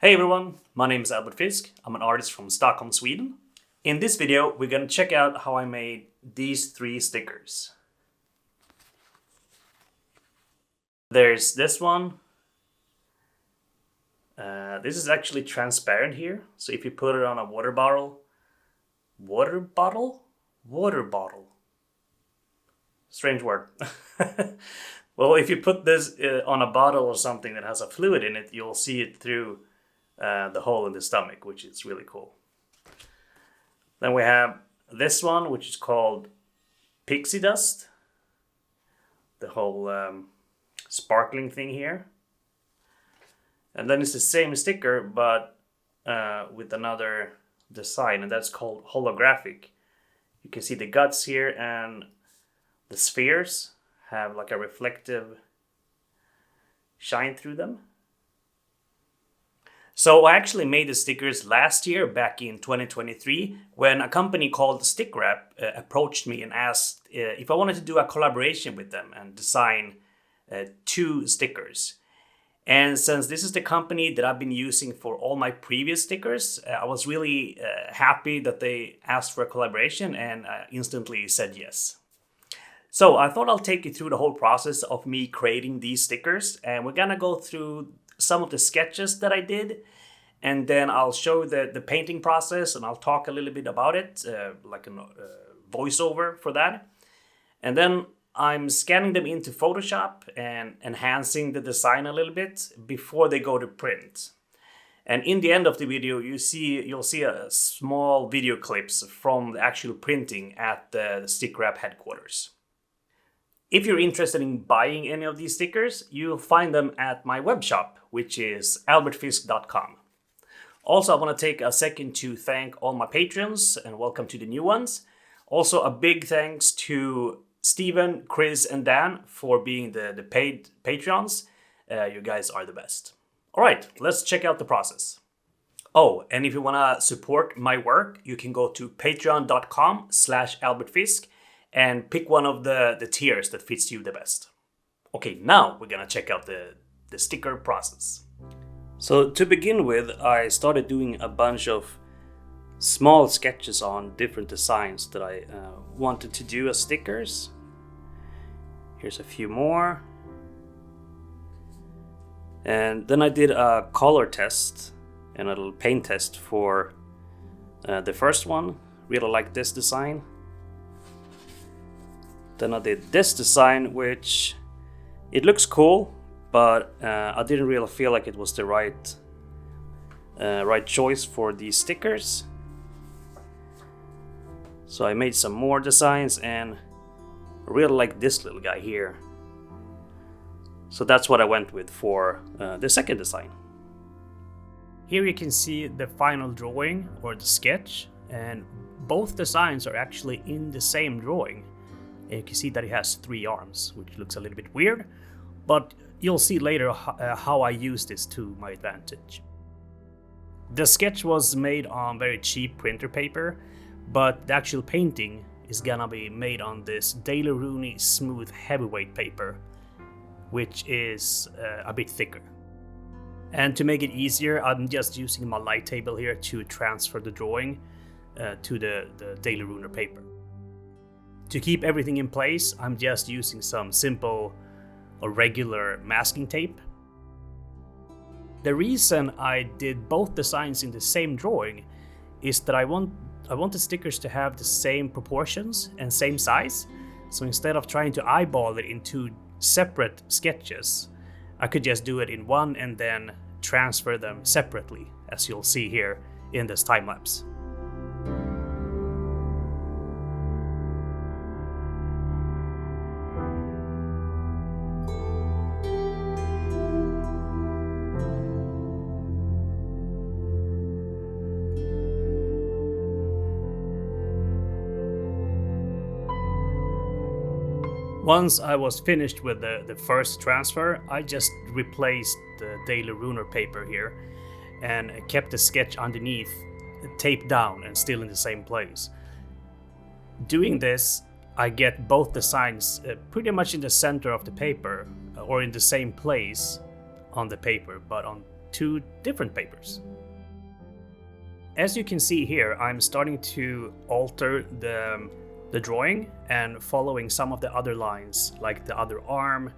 Hey everyone, my name is Fisk. I'm an artist from Stockholm, Sweden. In this video, we're going to check out how I made these three stickers. There's this one. This is actually transparent here. So if you put it on a water bottle. Strange word. Well, if you put this on a bottle or something that has a fluid in it, you'll see it through the hole in the stomach, which is really cool. Then we have this one, which is called pixie dust. The whole sparkling thing here. And then it's the same sticker, but with another design, and that's called holographic. You can see the guts here, and the spheres have like a reflective shine through them. So I actually made the stickers last year, back in 2023, when a company called Stick Wrap approached me and asked if I wanted to do a collaboration with them and design 2 stickers. And since this is the company that I've been using for all my previous stickers, I was really happy that they asked for a collaboration, and I instantly said yes. So I thought I'll take you through the whole process of me creating these stickers, and we're gonna go through some of the sketches that I did, and then I'll show the painting process, and I'll talk a little bit about it, like a voiceover for that. And then I'm scanning them into Photoshop and enhancing the design a little bit before they go to print. And in the end of the video, you'll see a small video clips from the actual printing at the Stick Wrap headquarters. If you're interested in buying any of these stickers, you'll find them at my web shop, which is albertfisk.com. Also, I want to take a second to thank all my patrons and welcome to the new ones. Also, a big thanks to Steven, Chris, and Dan for being the paid Patreons. You guys are the best. All right, let's check out the process. Oh, and if you want to support my work, you can go to patreon.com/albertfisk and pick one of the tiers that fits you the best. Okay, now we're gonna check out the sticker process. So to begin with, I started doing a bunch of small sketches on different designs that I wanted to do as stickers. Here's a few more. And then I did a color test and a little paint test for the first one. Really like this design. Then I did this design, which it looks cool, but I didn't really feel like it was the right choice for these stickers. So I made some more designs, and I really like this little guy here. So that's what I went with for the second design. Here you can see the final drawing or the sketch, and both designs are actually in the same drawing. And you can see that it has 3 arms, which looks a little bit weird, but you'll see later how I use this to my advantage. The sketch was made on very cheap printer paper, but the actual painting is gonna be made on this Daily Rooney smooth heavyweight paper, which is a bit thicker. And to make it easier, I'm just using my light table here to transfer the drawing to the Daily Rooney paper. To keep everything in place, I'm just using some simple or regular masking tape. The reason I did both designs in the same drawing is that I want the stickers to have the same proportions and same size. So instead of trying to eyeball it in 2 separate sketches, I could just do it in one and then transfer them separately, as you'll see here in this time lapse. Once I was finished with the first transfer, I just replaced the Daily Rooney paper here and kept the sketch underneath taped down and still in the same place. Doing this, I get both designs pretty much in the center of the paper or in the same place on the paper, but on two different papers. As you can see here, I'm starting to alter the drawing and following some of the other lines, like the other arm.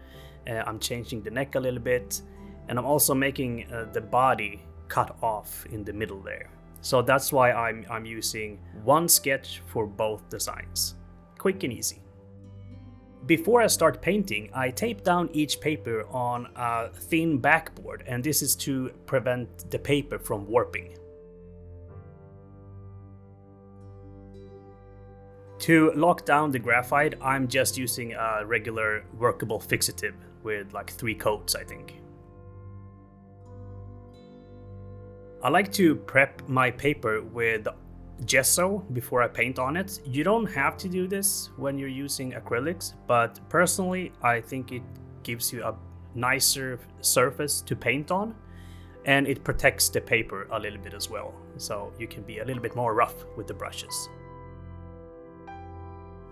I'm changing the neck a little bit, and I'm also making the body cut off in the middle there. So that's why I'm using one sketch for both designs. Quick and easy. Before I start painting, I tape down each paper on a thin backboard, and this is to prevent the paper from warping. To lock down the graphite, I'm just using a regular workable fixative with like 3 coats, I think. I like to prep my paper with gesso before I paint on it. You don't have to do this when you're using acrylics, but personally I think it gives you a nicer surface to paint on, and it protects the paper a little bit as well, so you can be a little bit more rough with the brushes.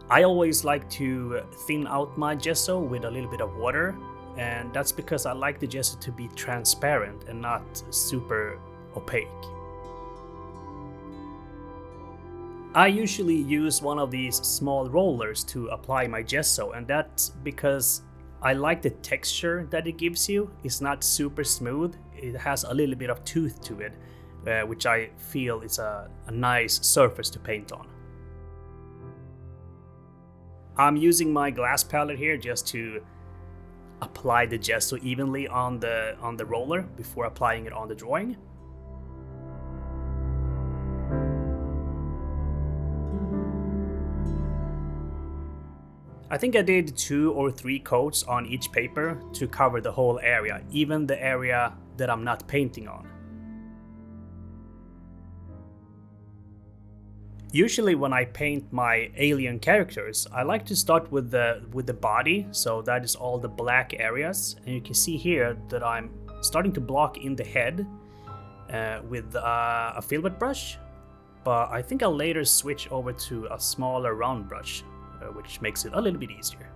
I always like to thin out my gesso with a little bit of water, and that's because I like the gesso to be transparent and not super opaque. I usually use one of these small rollers to apply my gesso, and that's because I like the texture that it gives you. It's not super smooth, it has a little bit of tooth to it, which I feel is a nice surface to paint on. I'm using my glass palette here just to apply the gesso evenly on the roller before applying it on the drawing. I think I did 2 or 3 coats on each paper to cover the whole area, even the area that I'm not painting on. Usually when I paint my alien characters, I like to start with the body, so that is all the black areas, and you can see here that I'm starting to block in the head with a filbert brush, but I think I'll later switch over to a smaller round brush, which makes it a little bit easier.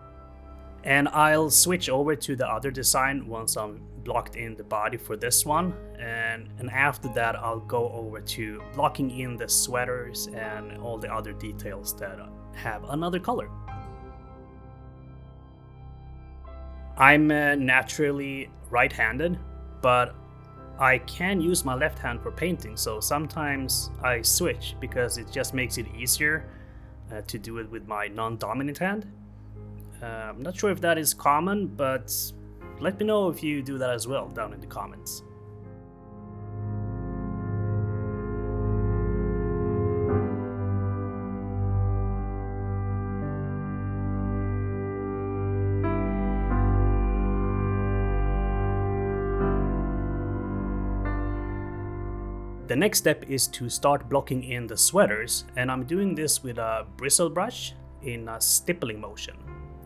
And I'll switch over to the other design once I'm blocked in the body for this one, and after that I'll go over to blocking in the sweaters and all the other details that have another color. I'm naturally right-handed, but I can use my left hand for painting, so sometimes I switch because it just makes it easier to do it with my non-dominant hand. I'm not sure if that is common, but let me know if you do that as well down in the comments. The next step is to start blocking in the sweaters, and I'm doing this with a bristle brush in a stippling motion.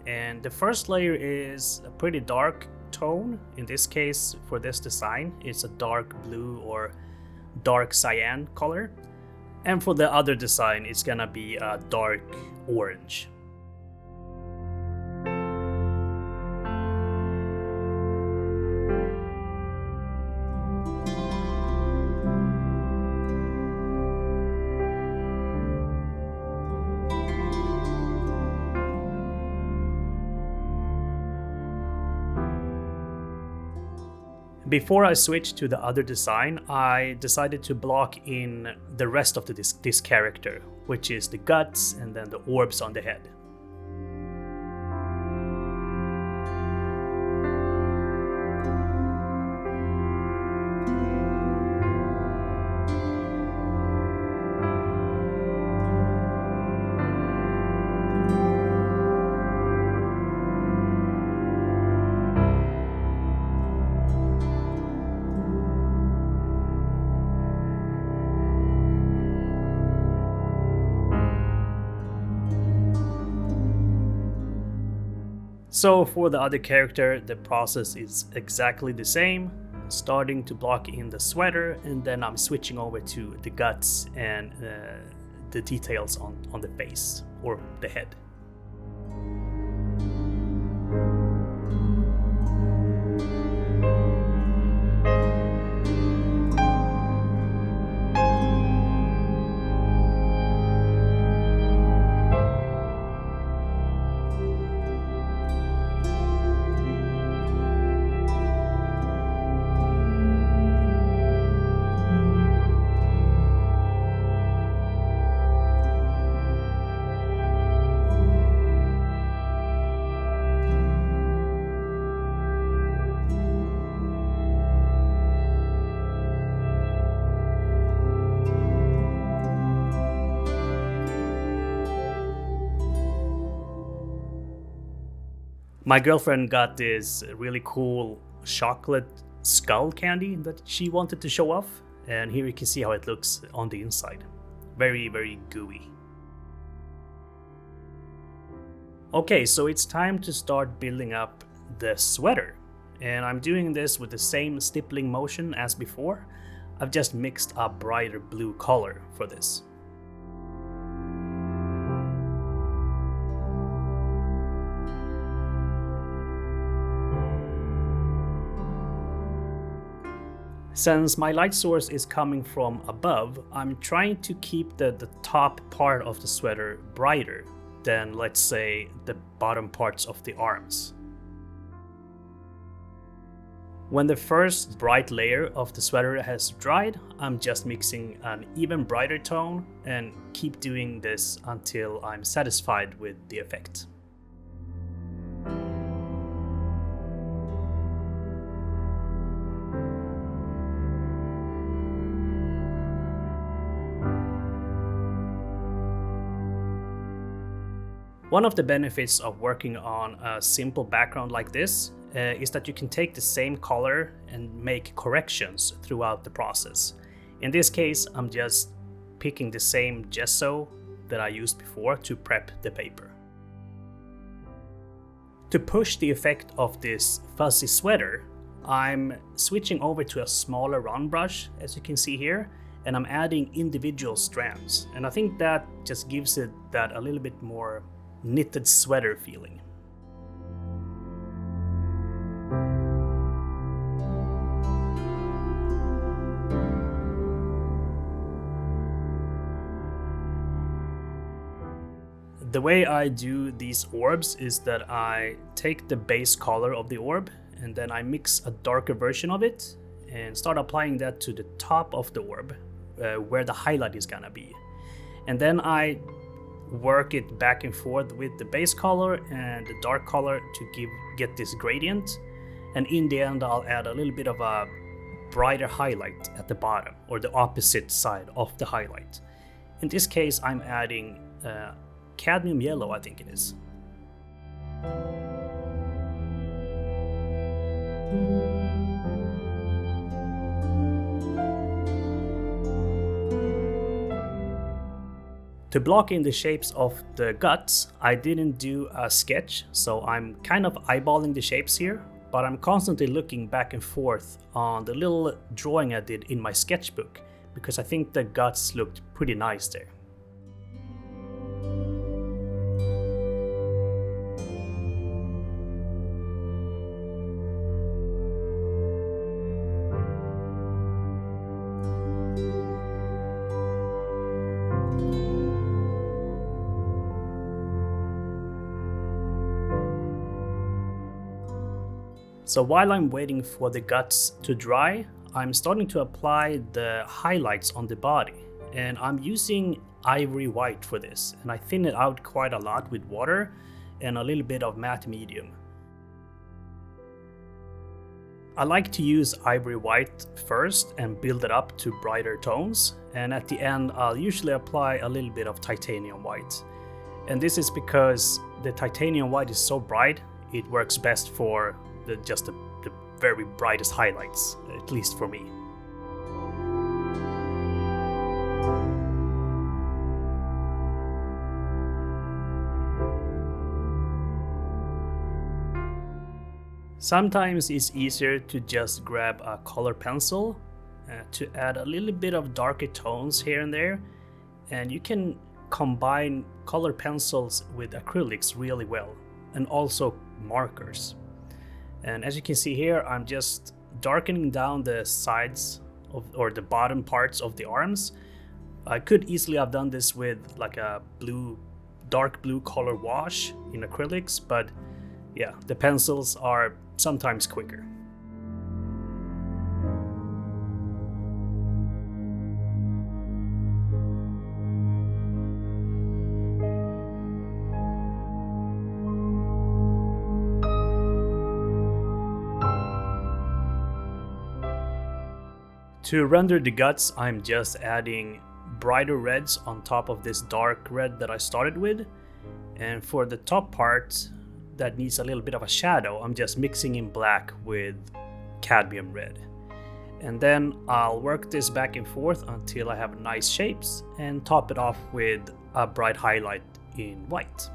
And the first layer is a pretty dark tone. In this case, for this design, it's a dark blue or dark cyan color. And for the other design, it's gonna be a dark orange. Before I switched to the other design, I decided to block in the rest of this character, which is the guts and then the orbs on the head. So for the other character, the process is exactly the same, starting to block in the sweater, and then I'm switching over to the guts and the details on the face or the head. My girlfriend got this really cool chocolate skull candy that she wanted to show off, and here you can see how it looks on the inside. Very, very gooey. Okay, so it's time to start building up the sweater, and I'm doing this with the same stippling motion as before. I've just mixed a brighter blue color for this. Since my light source is coming from above, I'm trying to keep the top part of the sweater brighter than, let's say, the bottom parts of the arms. When the first bright layer of the sweater has dried, I'm just mixing an even brighter tone and keep doing this until I'm satisfied with the effect. One of the benefits of working on a simple background like this is that you can take the same color and make corrections throughout the process. In this case, I'm just picking the same gesso that I used before to prep the paper. To push the effect of this fuzzy sweater, I'm switching over to a smaller round brush, as you can see here, and I'm adding individual strands. And I think that just gives it that a little bit more knitted sweater feeling. The way I do these orbs is that I take the base color of the orb and then I mix a darker version of it and start applying that to the top of the orb where the highlight is gonna be. And then I work it back and forth with the base color and the dark color to get this gradient, and in the end I'll add a little bit of a brighter highlight at the bottom, or the opposite side of the highlight. In this case I'm adding cadmium yellow, I think it is. To block in the shapes of the guts, I didn't do a sketch, so I'm kind of eyeballing the shapes here, but I'm constantly looking back and forth on the little drawing I did in my sketchbook, because I think the guts looked pretty nice there. So while I'm waiting for the guts to dry, I'm starting to apply the highlights on the body. And I'm using ivory white for this, and I thin it out quite a lot with water and a little bit of matte medium. I like to use ivory white first and build it up to brighter tones, and at the end I'll usually apply a little bit of titanium white. And this is because the titanium white is so bright, it works best for just the very brightest highlights, at least for me. Sometimes it's easier to just grab a color pencil to add a little bit of darker tones here and there, and you can combine color pencils with acrylics really well, and also markers. And as you can see here, I'm just darkening down the sides or the bottom parts of the arms. I could easily have done this with like a dark blue color wash in acrylics, but yeah, the pencils are sometimes quicker. To render the guts, I'm just adding brighter reds on top of this dark red that I started with. And for the top part, that needs a little bit of a shadow, I'm just mixing in black with cadmium red. And then I'll work this back and forth until I have nice shapes and top it off with a bright highlight in white.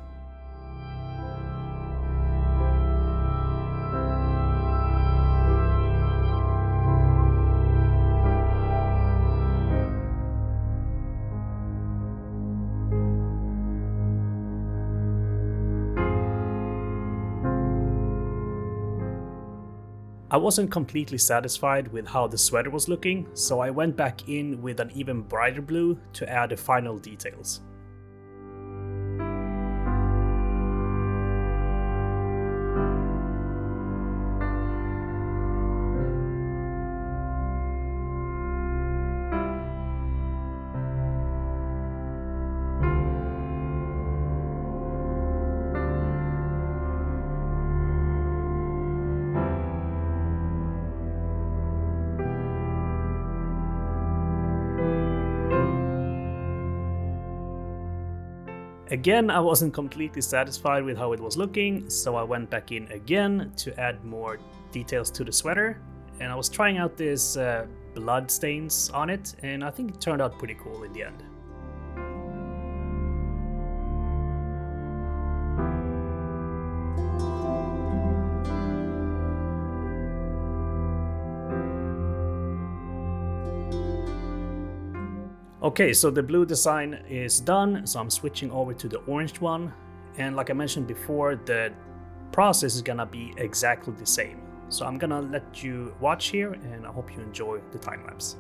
I wasn't completely satisfied with how the sweater was looking, so I went back in with an even brighter blue to add the final details. Again, I wasn't completely satisfied with how it was looking, so I went back in again to add more details to the sweater, and I was trying out this blood stains on it, and I think it turned out pretty cool in the end. Okay, so the blue design is done, so I'm switching over to the orange one. And like I mentioned before, the process is gonna be exactly the same. So I'm gonna let you watch here, and I hope you enjoy the time lapse.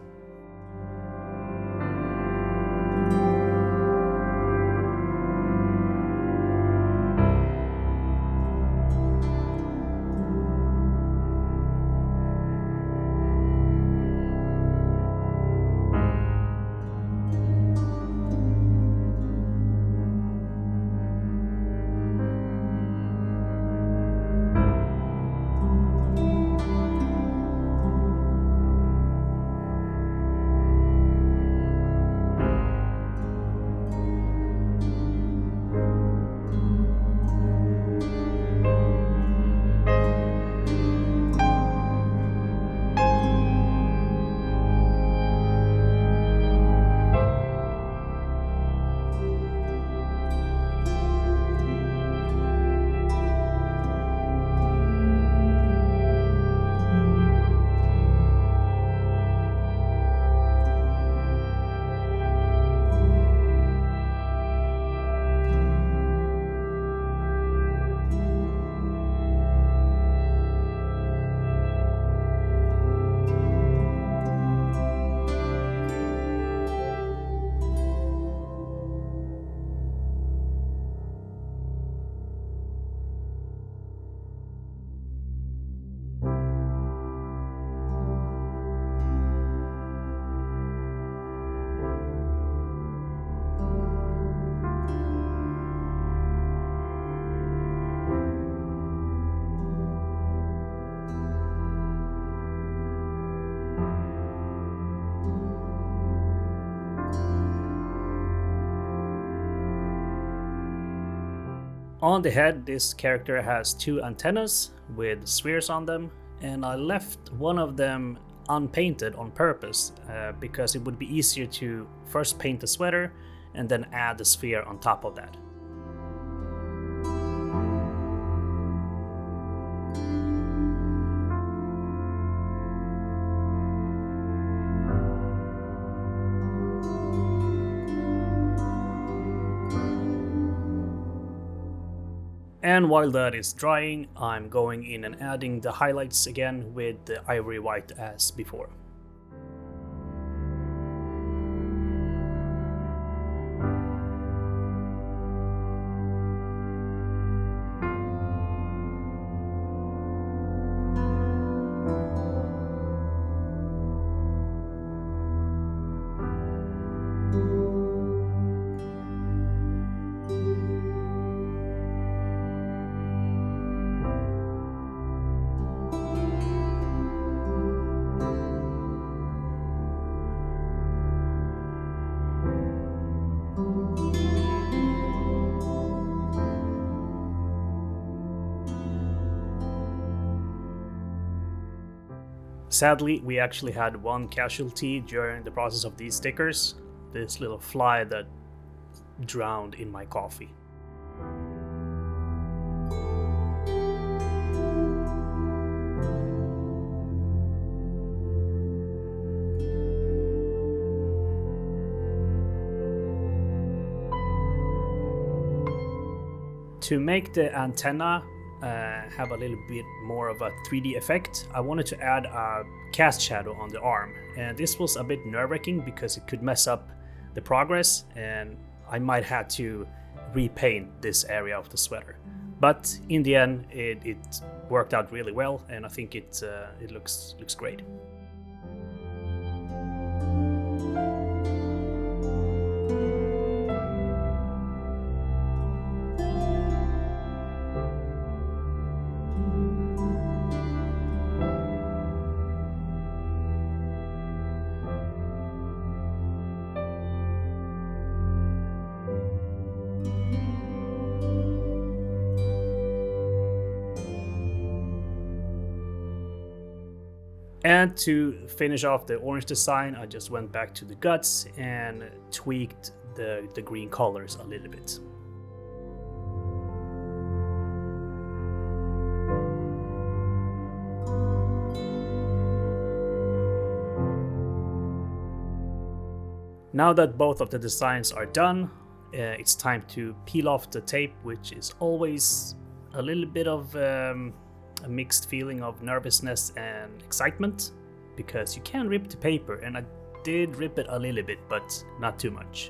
On the head, this character has two antennas with spheres on them, and I left one of them unpainted on purpose because it would be easier to first paint the sweater and then add the sphere on top of that. And while that is drying, I'm going in and adding the highlights again with the ivory white as before. Sadly, we actually had one casualty during the process of these stickers. This little fly that drowned in my coffee. To make the antenna have a little bit more of a 3D effect, I wanted to add a cast shadow on the arm, and this was a bit nerve-wracking because it could mess up the progress and I might have to repaint this area of the sweater. But in the end it worked out really well, and I think it looks great. And to finish off the orange design, I just went back to the guts and tweaked the green colors a little bit. Now that both of the designs are done, it's time to peel off the tape, which is always a little bit of a mixed feeling of nervousness and excitement, because you can rip the paper, and I did rip it a little bit, but not too much.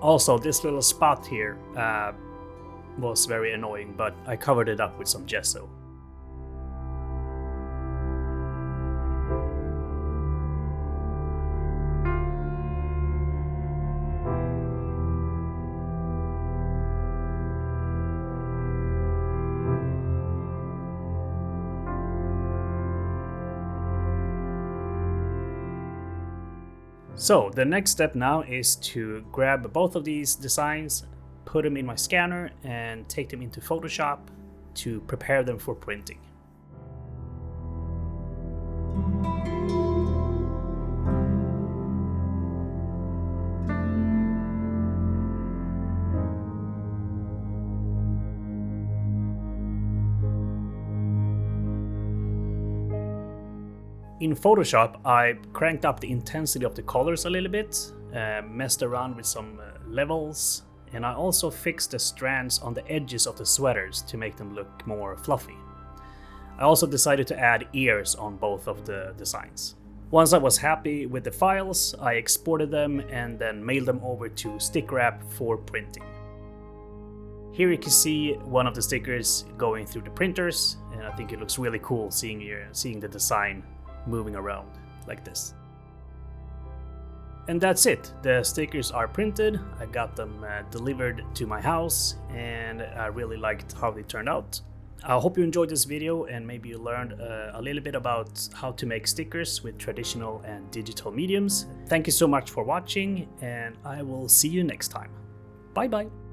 Also, this little spot here was very annoying, but I covered it up with some gesso. So the next step now is to grab both of these designs, put them in my scanner, and take them into Photoshop to prepare them for printing. In Photoshop, I cranked up the intensity of the colors a little bit, messed around with some levels, and I also fixed the strands on the edges of the sweaters to make them look more fluffy. I also decided to add ears on both of the designs. Once I was happy with the files, I exported them and then mailed them over to stick wrap for printing. Here you can see one of the stickers going through the printers, and I think it looks really cool seeing the design moving around like this. And that's it. The stickers are printed. I got them delivered to my house, and I really liked how they turned out. I hope you enjoyed this video, and maybe you learned a little bit about how to make stickers with traditional and digital mediums. Thank you so much for watching, and I will see you next time. Bye bye.